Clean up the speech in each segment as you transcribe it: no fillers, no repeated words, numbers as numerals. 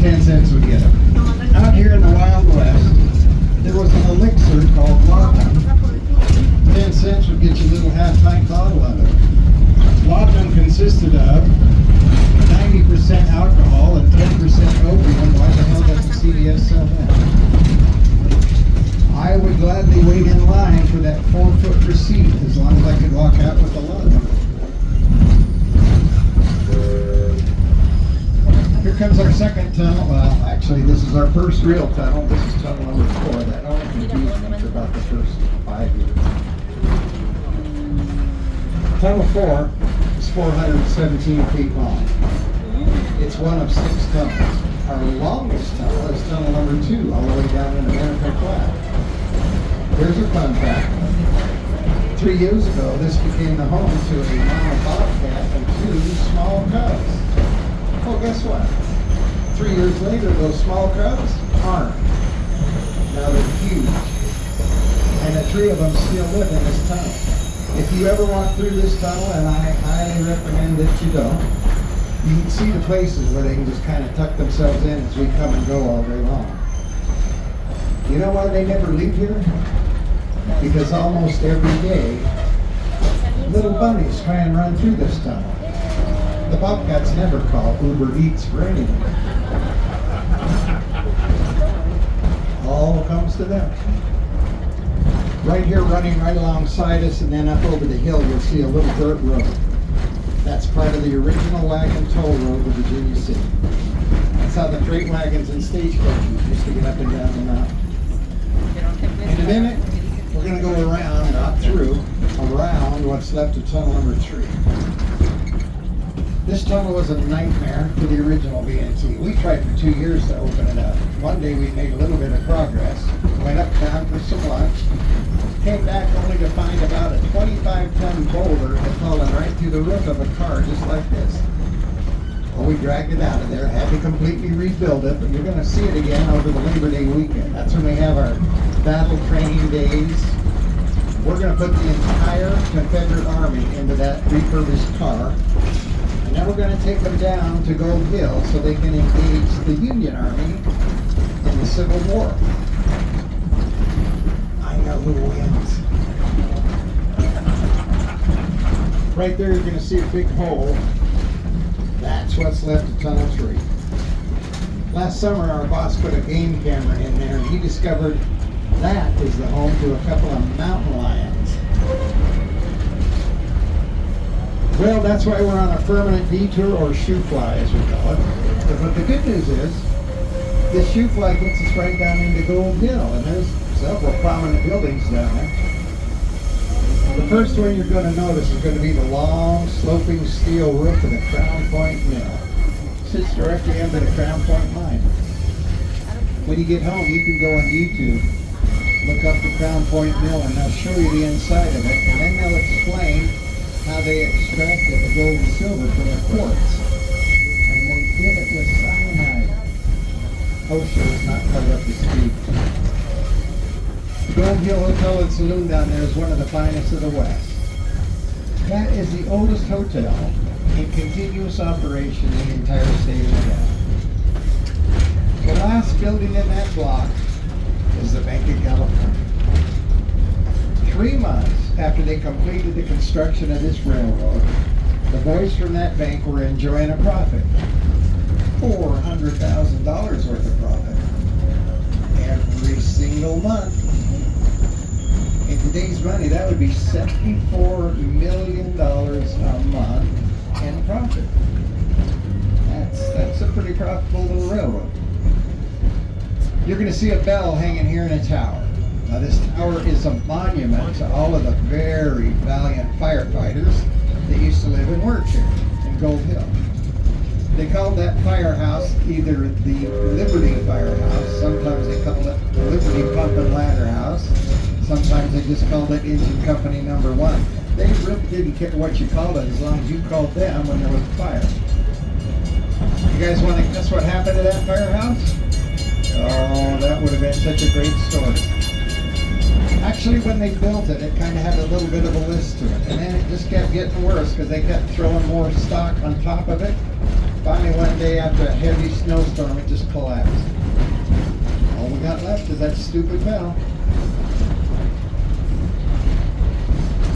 10 cents we get them. Out here in the Wild West, there was an elixir called laudanum. 10 cents would get you a little half-pint bottle of it. Laudanum consisted of 90% alcohol and 10% opium. Why the hell doesn't CVS sell that? I would gladly wait in line for that 4-foot receipt as long as I could walk out with a laudanum. Here comes our second tunnel. Well, actually, this is our first real tunnel. This is tunnel number 4. That only confused me for about the first 5 years. Tunnel 4 is 417 feet long. It's one of 6 tunnels. Our longest tunnel is tunnel number 2, all the way down in American Flat. Here's a fun fact. 3 years ago, this became the home to a mama bobcat and 2 small cubs. Well, guess what? 3 years later, those small cubs aren't. Now they're huge. And the 3 of them still live in this tunnel. If you ever walk through this tunnel, and I highly recommend that you don't, you can see the places where they can just kind of tuck themselves in as we come and go all day long. You know why they never leave here? Because almost every day, little bunnies try and run through this tunnel. The bobcats never call Uber Eats for anything. All comes to them. Right here, running right alongside us, and then up over the hill, you'll see a little dirt road. That's part of the original wagon toll road to Virginia City. That's how the freight wagons and stagecoaches used to get up and down the mountain. In a minute, we're going to go around, not through, around what's left of tunnel number 3. This tunnel was a nightmare for the original VNT. We tried for 2 years to open it up. One day we made a little bit of progress, went uptown for some lunch, came back only to find about a 25-ton boulder had fallen right through the roof of a car just like this. Well, we dragged it out of there, had to completely rebuild it, but you're going to see it again over the Labor Day weekend. That's when we have our battle training days. We're going to put the entire Confederate Army into that refurbished car. And then we're going to take them down to Gold Hill so they can engage the Union Army in the Civil War. I know who wins. Right there you're going to see a big hole. That's what's left of Tunnel 3. Last summer our boss put a game camera in there and he discovered that is the home to a couple of mountain lions. Well, that's why we're on a permanent detour, or shoe fly as we call it. But the good news is, this shoe fly gets us right down into Gold Hill, and there's several prominent buildings down there. The first one you're going to notice is going to be the long, sloping steel roof of the Crown Point Mill. It sits directly under the Crown Point mine. When you get home, you can go on YouTube, look up the Crown Point Mill, and they'll show you the inside of it, and then they'll explain how they extracted the gold and silver from the quartz. And they did it with cyanide. OSHA was not covered up to speed. The Gold Hill Hotel and Saloon down there is one of the finest of the West. That is the oldest hotel in continuous operation in the entire state of Nevada. The last building in that block is the Bank of California. 3 months after they completed the construction of this railroad, the boys from that bank were enjoying a profit. $400,000 worth of profit. Every single month. In today's money, that would be $74 million a month in profit. That's a pretty profitable little railroad. You're going to see a bell hanging here in a tower. Now this tower is a monument to all of the very valiant firefighters that used to live and work here in Gold Hill. They called that firehouse either the Liberty Firehouse, sometimes they called it the Liberty Pump and Ladder House, sometimes they just called it Engine Company Number 1. They really didn't care what you called it as long as you called them when there was a fire. You guys want to guess what happened to that firehouse? Oh, that would have been such a great story. Actually, when they built it, it kind of had a little bit of a list to it. And then it just kept getting worse because they kept throwing more stock on top of it. Finally, one day after a heavy snowstorm, it just collapsed. All we got left is that stupid metal.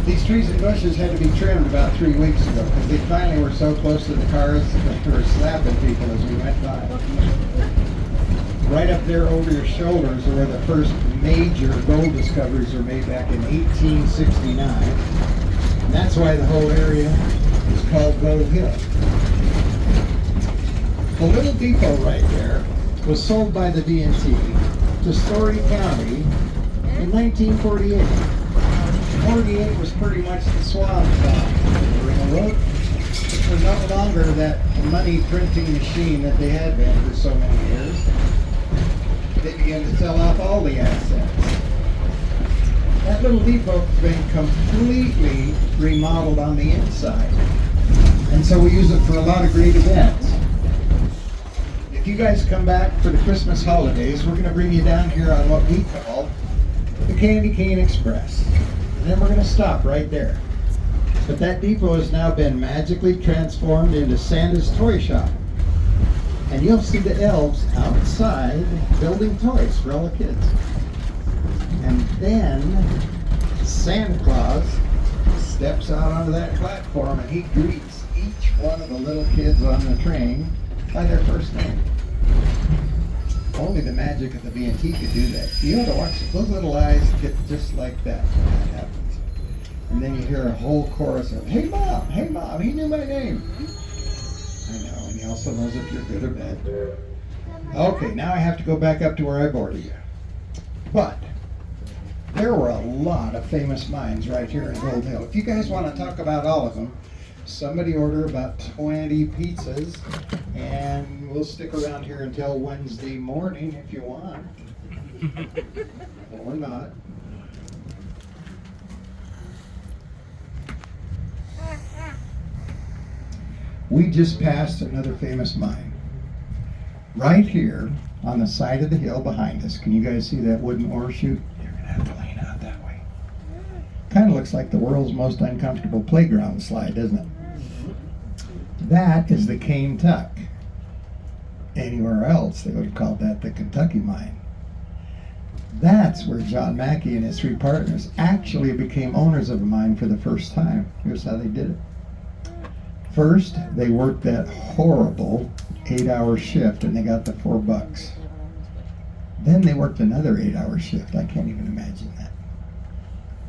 These trees and bushes had to be trimmed about 3 weeks ago because they finally were so close to the cars that they were slapping people as we went by. Right up there over your shoulders are where the first major gold discoveries were made back in 1869. And that's why the whole area is called Gold Hill. The little depot right there was sold by the D&T to Story County in 1948. 48 was pretty much the swan song of the railroad. It was no longer that money printing machine that they had been for so many years. They began to sell off all the assets. That little depot has been completely remodeled on the inside. And so we use it for a lot of great events. If you guys come back for the Christmas holidays, we're going to bring you down here on what we call the Candy Cane Express. And then we're going to stop right there. But that depot has now been magically transformed into Santa's Toy Shop. And you'll see the elves outside building toys for all the kids. And then Santa Claus steps out onto that platform and he greets each one of the little kids on the train by their first name. Only the magic of the B&T could do that. You ought to watch it. Those little eyes get just like that when that happens. And then you hear a whole chorus of, hey mom, he knew my name. I know, and he also knows if you're good or bad. Okay, now I have to go back up to where I boarded you. But there were a lot of famous mines right here in Gold Hill. If you guys want to talk about all of them, somebody order about 20 pizzas, and we'll stick around here until Wednesday morning if you want. Or not. We just passed another famous mine. Right here on the side of the hill behind us. Can you guys see that wooden ore chute? You're going to have to lean out that way. Kind of looks like the world's most uncomfortable playground slide, doesn't it? That is the Cane Tuck. Anywhere else, they would have called that the Kentucky mine. That's where John Mackey and his 3 partners actually became owners of a mine for the first time. Here's how they did it. First, they worked that horrible 8-hour shift and they got the $4. Then they worked another 8-hour shift. I can't even imagine that.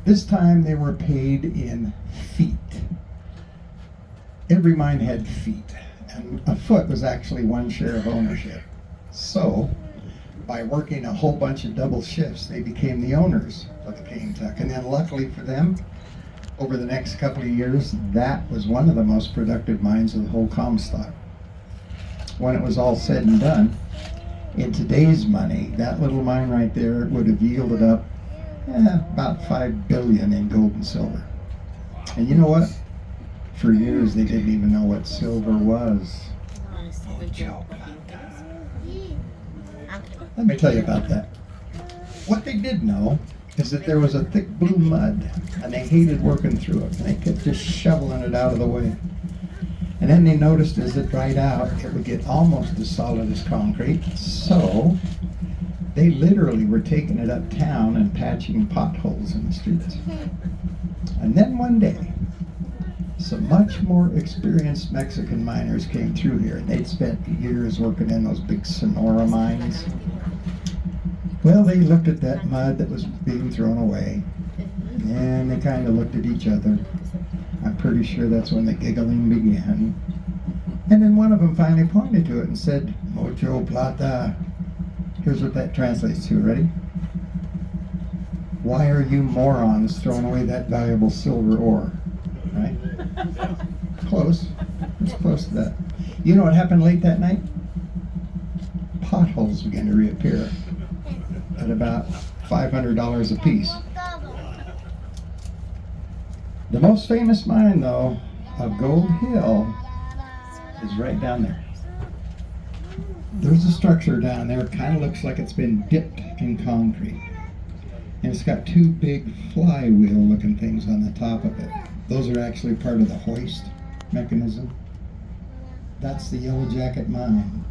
This time they were paid in feet. Every mine had feet, and a foot was actually 1 share of ownership. So, by working a whole bunch of double shifts, they became the owners of the Cane Tuck. And then luckily for them, over the next couple of years, that was one of the most productive mines of the whole Comstock. When it was all said and done, in today's money, that little mine right there would have yielded up about $5 billion in gold and silver. And you know what? For years, they didn't even know what silver was. Let me tell you about that. What they did know is that there was a thick blue mud, and they hated working through it, and they kept just shoveling it out of the way. And then they noticed as it dried out, it would get almost as solid as concrete, so they literally were taking it uptown and patching potholes in the streets. And then one day, some much more experienced Mexican miners came through here, and they'd spent years working in those big Sonora mines. Well, they looked at that mud that was being thrown away, and they kind of looked at each other. I'm pretty sure that's when the giggling began. And then one of them finally pointed to it and said, "Mucho plata." Here's what that translates to, ready? Why are you morons throwing away that valuable silver ore? Right? Close. It's close to that. You know what happened late that night? Potholes began to reappear at about $500 a piece. The most famous mine, though, of Gold Hill is right down there. There's a structure down there, it kind of looks like it's been dipped in concrete. And it's got 2 big flywheel-looking things on the top of it. Those are actually part of the hoist mechanism. That's the Yellow Jacket mine.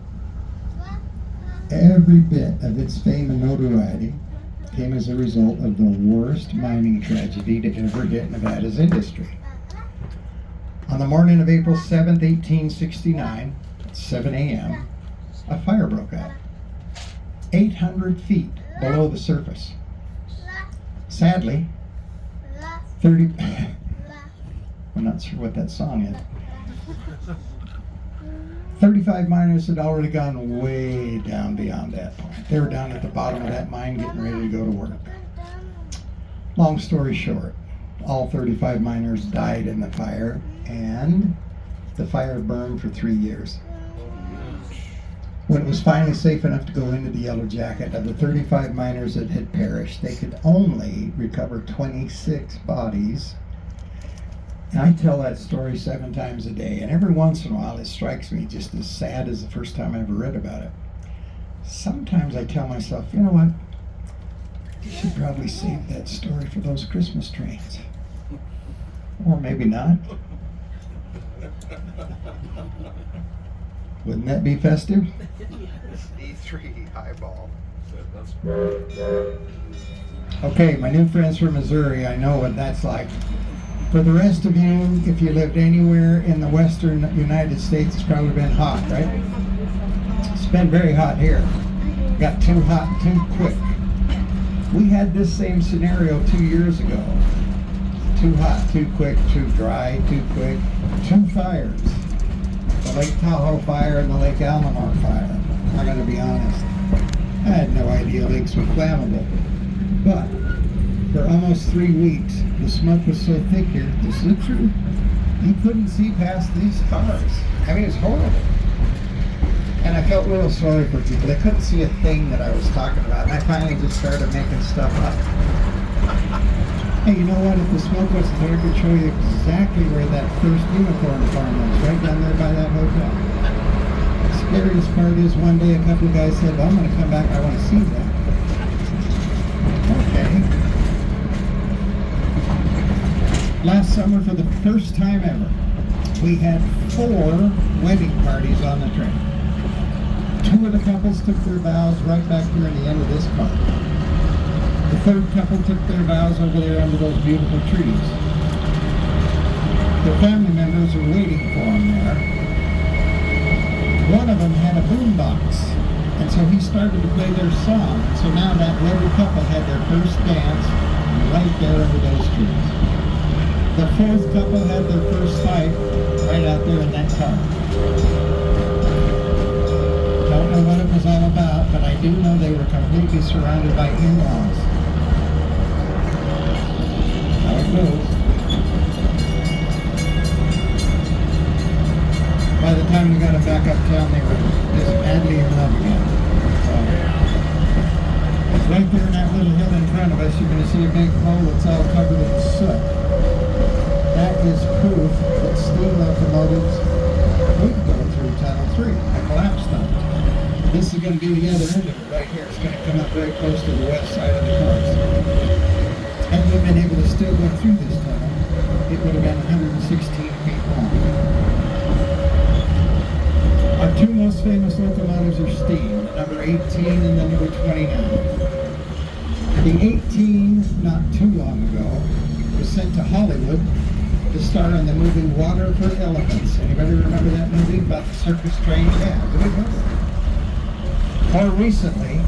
Every bit of its fame and notoriety came as a result of the worst mining tragedy to ever hit Nevada's industry. On the morning of April 7th, 1869, at 7 a.m., a fire broke out 800 feet below the surface. Sadly, 30... I'm not sure what that song is. 35 miners had already gone way down beyond that point. They were down at the bottom of that mine getting ready to go to work. Long story short, all 35 miners died in the fire, and the fire burned for 3 years. When it was finally safe enough to go into the Yellow Jacket, of the 35 miners that had perished, they could only recover 26 bodies. And I tell that story 7 times a day, and every once in a while it strikes me just as sad as the first time I ever read about it. Sometimes I tell myself, you know what? You should probably save that story for those Christmas trains. Or maybe not. Wouldn't that be festive? E3 highball. Okay, my new friends from Missouri, I know what that's like. For the rest of you, if you lived anywhere in the western United States, it's probably been hot, right? It's been very hot here. Got too hot too quick. We had this same scenario 2 years ago. Too hot, too quick, too dry, too quick. 2 fires. The Lake Tahoe fire and the Lake Alamo fire. I gotta be honest. I had no idea lakes were flammable. But for almost 3 weeks, the smoke was so thick here, this is the truth, you couldn't see past these cars. I mean, it's horrible. And I felt real sorry for people. They couldn't see a thing that I was talking about. And I finally just started making stuff up. Hey, you know what? If the smoke wasn't there, I could show you exactly where that first unicorn farm was, right down there by that hotel. The scariest part is one day a couple of guys said, well, I'm going to come back, I want to see that. Okay. Last summer, for the first time ever, we had 4 wedding parties on the train. 2 of the couples took their vows right back here in the end of this car. The 3rd couple took their vows over there under those beautiful trees. Their family members were waiting for them there. One of them had a boombox, and so he started to play their song. So now that wedded couple had their first dance right there under those trees. The 4th couple had their first fight right out there in that car. Don't know what it was all about, but I do know they were completely surrounded by in-laws. How it goes. By the time we got them back uptown, they were just madly in love again. So, right there in that little hill in front of us, you're going to see a big hole that's all covered in soot. That is proof that steam locomotives would go through Tunnel 3. I collapsed on it. This is going to be the other end of it right here. It's going to come up very close to the west side of the cars. Had we been able to still go through this tunnel, it would have been 116 feet long. Our 2 most famous locomotives are steam, number 18 and the number 29. The 18, not too long ago, was sent to Hollywood to star in the movie Water for Elephants. Anybody remember that movie about the circus train? Yeah, it was a good movie. More recently,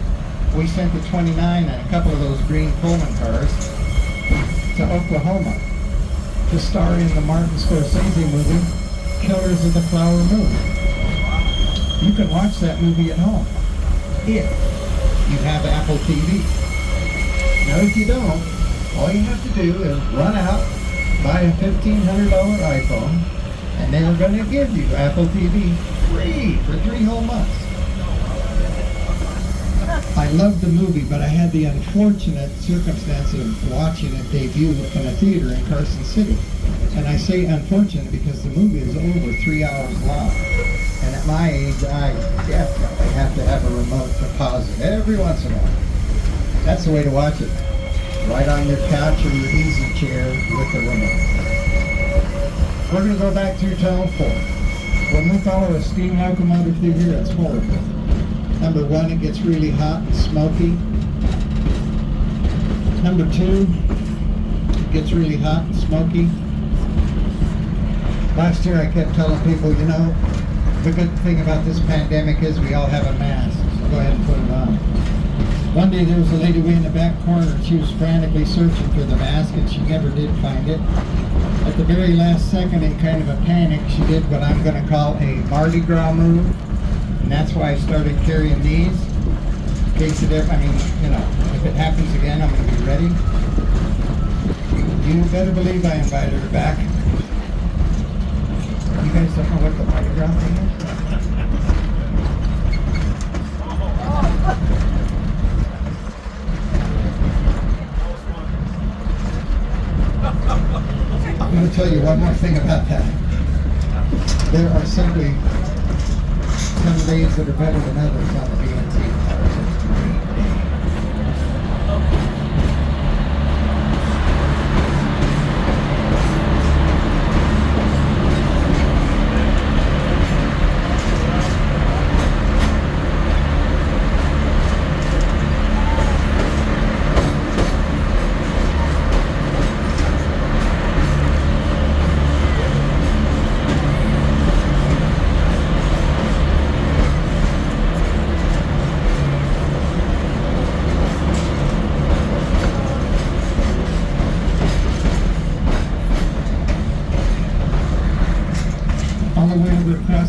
we sent the 29 and a couple of those green Pullman cars to Oklahoma to star in the Martin Scorsese movie Killers of the Flower Moon. You can watch that movie at home if you have Apple TV. Now if you don't, all you have to do is run out, buy a $1,500 iPhone, and they're going to give you Apple TV free for 3 whole months. I loved the movie, but I had the unfortunate circumstance of watching it debut in a theater in Carson City. And I say unfortunate because the movie is over 3 hours long. And at my age, I definitely have to have a remote to pause it every once in a while. That's the way to watch it. Right on your couch or your easy chair with the remote. We're going to go back through Tunnel 4. When we follow a steam locomotive through here, it's horrible. Number one, it gets really hot and smoky. Number two, it gets really hot and smoky. Last year I kept telling people, you know, the good thing about this pandemic is we all have a mask, so go ahead and put it on. One day there was a lady way in the back corner and she was frantically searching for the mask and she never did find it. At the very last second, in kind of a panic, she did what I'm going to call a Mardi Gras move. And that's why I started carrying these. In case it ever, I mean, you know, if it happens again, I'm going to be ready. You better believe I invited her back. You guys don't know what the Mardi Gras thing is? I'm going to tell you one more thing about that. There are simply some days that are better than others on the BNT.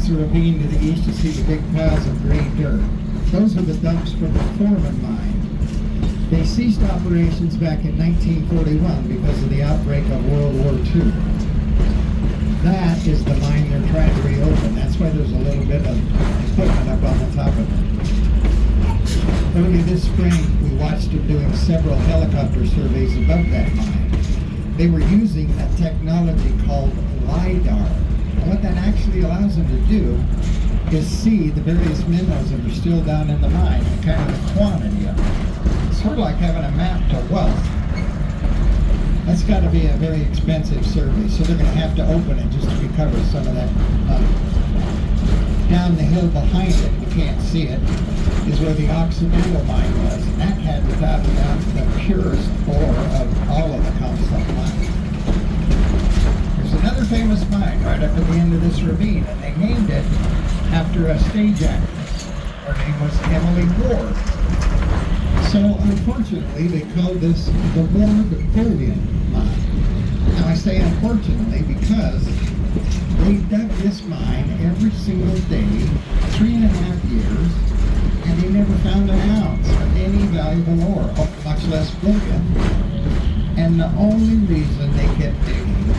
The ravine to the east, you see the big piles of gray dirt. Those are the dumps from the Foreman mine. They ceased operations back in 1941 because of the outbreak of World War II. That is the mine they're trying to reopen. That's why there's a little bit of equipment up on the top of it. Early this spring, we watched them doing several helicopter surveys above that mine. They were using a technology called LIDAR. And what that actually allows them to do is see the various minerals that are still down in the mine and kind of the quantity of them. It's sort of like having a map to wealth. That's got to be a very expensive survey, so they're going to have to open it just to recover some of that money. Down the hill behind it, you can't see it, is where the Occidental mine was, and that had without a doubt the purest ore of all of the Comstock mines. There's another famous mine right up at the end of this ravine, and they named it after a stage actress. Her name was Emily Ward. So unfortunately, they called this the Ward Bullion Mine. Now I say unfortunately because they dug this mine every single day, 3.5 years, and they never found an ounce of any valuable ore, much less bullion. And the only reason they kept digging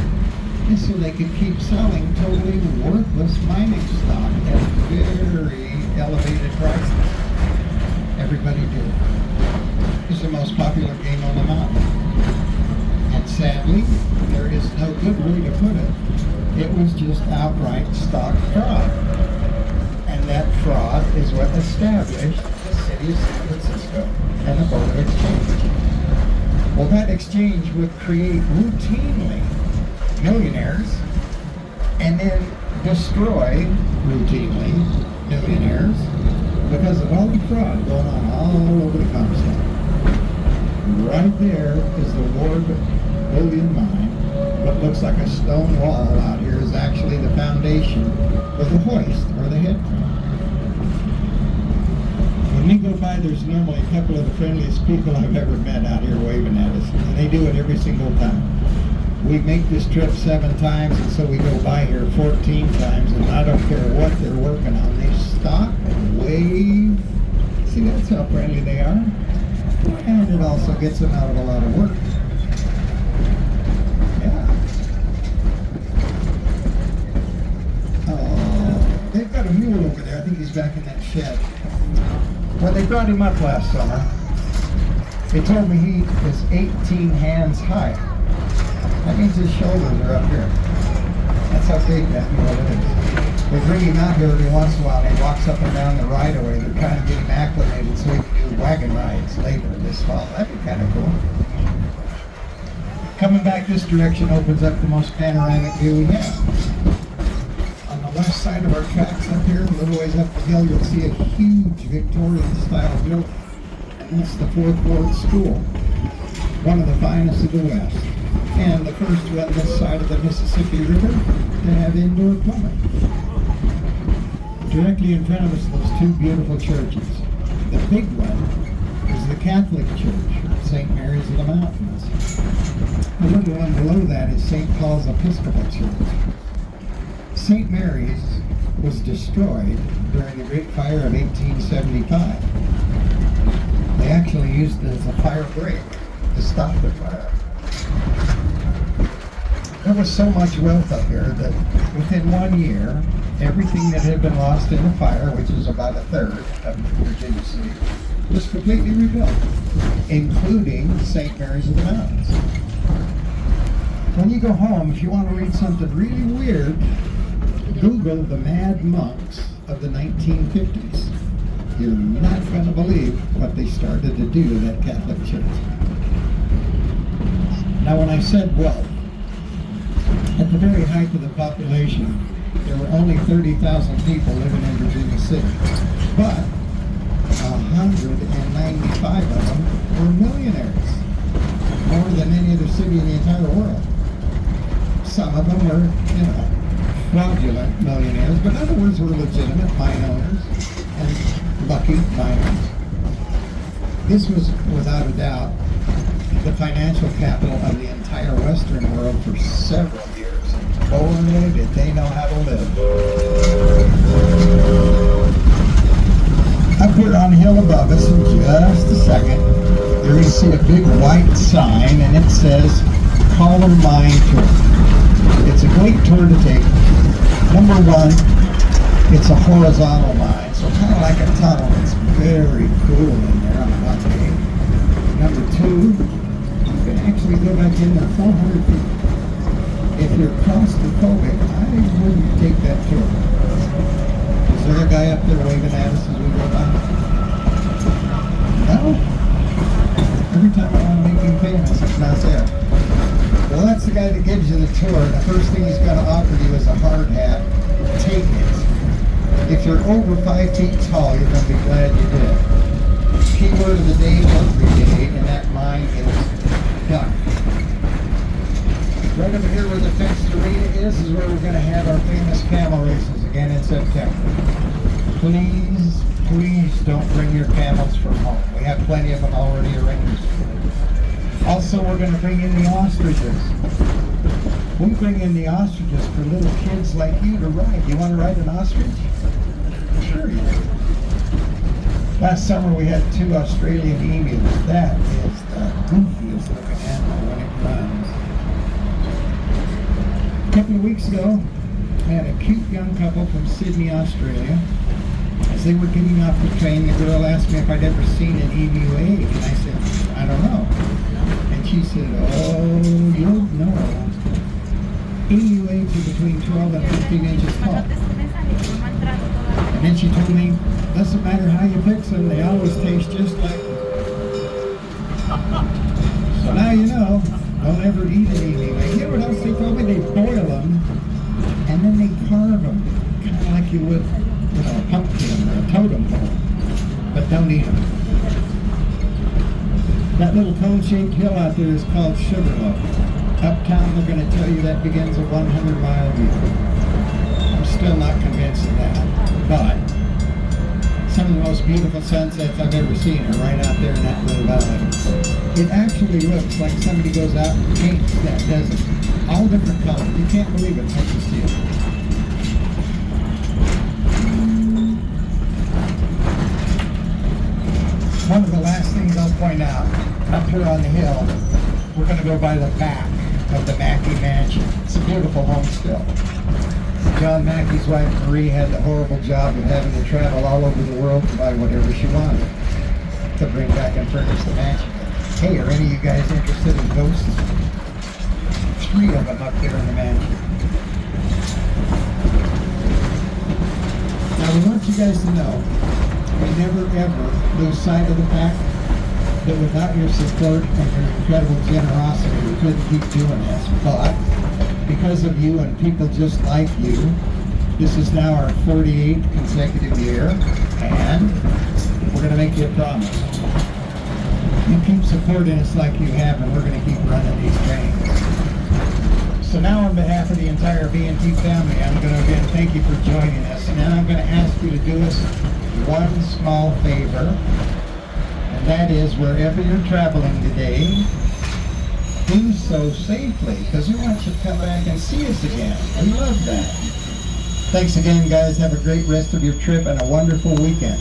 is so they could keep selling totally worthless mining stock at very elevated prices. Everybody did. It's the most popular game on the mountain. And sadly, there is no good way to put it. It was just outright stock fraud. And that fraud is what established the city of San Francisco and the Board of Exchange. Well, that exchange would create routinely millionaires and then destroy routinely millionaires because of all the fraud going on all over the Comstock. Right there is the Ward Bullion Mine. What looks like a stone wall out here is actually the foundation of the hoist or the head crane. When we go by, there's normally a couple of the friendliest people I've ever met out here waving at us, and they do it every single time. We make this trip 7 times, and so we go by here 14 times, and I don't care what they're working on. They stop and wave. See, that's how friendly they are. And it also gets them out of a lot of work. Yeah. They've got a mule over there. I think he's back in that shed. When they brought him up last summer, they told me he is 18 hands high. That means his shoulders are up here. That's how big that mule is. They bring him out here every once in a while and he walks up and down the right-of-way. They're kind of getting acclimated so he can do wagon rides later this fall. That'd be kind of cool. Coming back this direction opens up the most panoramic view we have. On the west side of our tracks up here, a little ways up the hill, you'll see a huge Victorian-style building. And that's the Fourth Ward School, one of the finest of the West, and the first one this side of the Mississippi River to have indoor plumbing. Directly in front of us, those two beautiful churches. The big one is the Catholic Church, St. Mary's of the Mountains. The little one below that is St. Paul's Episcopal Church. St. Mary's was destroyed during the Great Fire of 1875. They actually used it as a fire break to stop the fire. There was so much wealth up here that within 1 year, everything that had been lost in the fire, which is about a third of Virginia City, was completely rebuilt, including St. Mary's of the Mountains. When you go home, if you want to read something really weird, Google the Mad Monks of the 1950s. You're not going to believe what they started to do in that Catholic church. Now, when I said wealth, at the very height of the population, there were only 30,000 people living in Virginia City, but 195 of them were millionaires, more than any other city in the entire world. Some of them were, fraudulent millionaires, but other ones were legitimate mine owners and lucky miners. This was, without a doubt, the financial capital of the entire Western world for several years. Boy, did they know how to live. Up here on the hill above us, in just a second, there you see a big white sign, and it says, Collar Mine Tour. It's a great tour to take. Number one, it's a horizontal mine, so kind of like a tunnel. It's very cool in there on one day. Number two, you can actually go back in there 400 feet. If you're claustrophobic, I wouldn't take that tour. Is there a guy up there waving at us as we go by? No? Every time I want to make him famous, it's not there. Well, that's the guy that gives you the tour. The first thing he's going to offer you is a hard hat. Take it. If you're over 5 feet tall, you're going to be glad you did. Keyword of the day, every day, and that mine is done. Right over here where the fenced arena is where we're going to have our famous camel races again in September. Please, please don't bring your camels from home. We have plenty of them already arranged. Also, we're going to bring in the ostriches. We bring in the ostriches for little kids like you to ride. You want to ride an ostrich? Sure you do. Last summer we had 2 Australian emus. That is the goofiest looking animal when it runs. A couple of weeks ago, I had a cute young couple from Sydney, Australia. As they were getting off the train, the girl asked me if I'd ever seen an emu egg, and I said, I don't know. And she said, oh, you'll know. Emu eggs are between 12 and 15 inches tall. And then she told me, doesn't matter how you fix them, they always taste just like them. So now you know, don't ever eat an emu egg. You know what else they told me? They boil them, and then they carve them, kind of like you would, a pumpkin or a totem pole, but don't eat them. That little cone-shaped hill out there is called Sugarloaf. Uptown, they're going to tell you that begins a 100-mile view. I'm still not convinced of that, but some of the most beautiful sunsets I've ever seen are right out there in that little valley. It actually looks like somebody goes out and paints that desert. All different colors. You can't believe it once you see it. One of the last things I'll point out, up here on the hill, we're going to go by the back of the Mackey Mansion. It's a beautiful home still. John Mackey's wife Marie had the horrible job of having to travel all over the world to buy whatever she wanted to bring back and furnish the mansion. Hey, are any of you guys interested in ghosts? 3 of them up there in the mansion. Now we want you guys to know, we never ever lose sight of the fact that without your support and your incredible generosity, we couldn't keep doing this. But because of you and people just like you, This is now our 48th consecutive year, and we're going to make you a promise. You keep supporting us like you have, and we're going to keep running these trains. So now on behalf of the entire B&T family, I'm going to again thank you for joining us, and then I'm going to ask you to do us one small favor, and that is wherever you're traveling today, do so safely, because we want you to come back and see us again. We love that. Thanks again, guys. Have a great rest of your trip and a wonderful weekend.